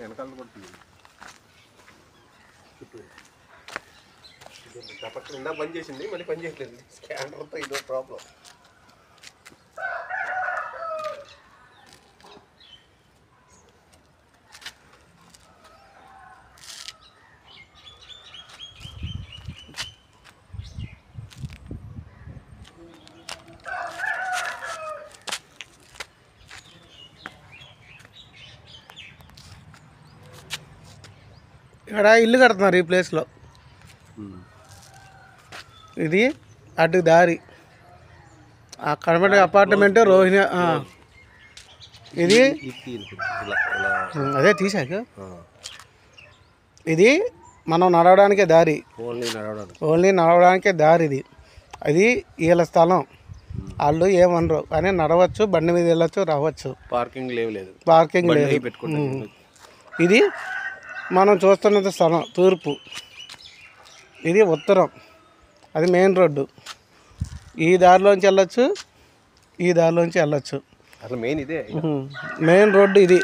వెనకాల కూడా తీయండి. పక్కన ఇందా పని చేసింది, మళ్ళీ పని చేయట్లేదు. స్కానర్తో ఇదో ప్రాబ్లం. ఇక్కడ ఇల్లు కడుతున్నారు ఈ ప్లేస్లో. ఇది అటు దారి ఆ కనబడే అపార్ట్మెంట్ రోహిణి. ఇది అదే తీసాక ఇది మనం నడవడానికే దారి, ఓన్లీ నడవడానికే దారి. ఇది అది వీళ్ళ స్థలం, వాళ్ళు ఏమనరు కానీ నడవచ్చు, బండి మీద వెళ్ళచ్చు, రావచ్చు. పార్కింగ్ లేదు. ఇది మనం చూస్తున్నది స్థలం తూర్పు, ఇది ఉత్తరం, అది మెయిన్ రోడ్డు. ఈ దారిలోంచి వెళ్ళొచ్చు, ఈ దారిలోంచి వెళ్ళొచ్చు. అసలు మెయిన్ ఇదే, మెయిన్ రోడ్డు ఇది.